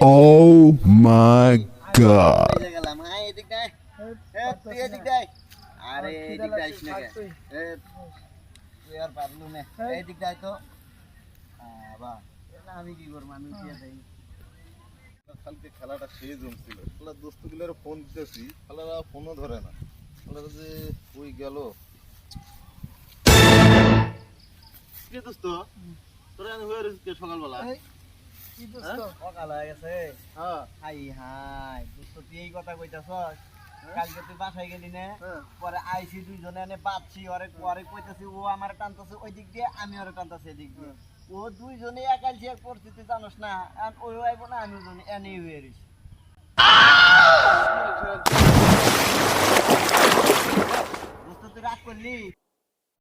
Oh my God. কালকে খেলাটা সেই জমছিল, খেলার দোস্তগুলোর ফোন দিতেছি, খেলারা ফোনও ধরে না। খেলাটা যে ওই গেল। কি দোস্ত তোরা হয়ে রয়েছে সকালবেলা? সকাল হয়ে গেছে। হাই হাই দোস্ত তুই এই কথা কইতাছস? কালকে তুই বাসায় গেলি না, পরে আইসি দুইজনে এনে বাঁচছি, ওরে পরে কইতাছি ও আমার টানতাছে ওই দিক দিয়ে, আমি ওরে টানতাছি এদিক দিয়ে। ও দুইজনে একালছি এক পরিস্থিতি জানোস না, আর ওই আইব না আমি জনে এনেই হয়ে রইছি। দোস্ত তুই রাগ করলি?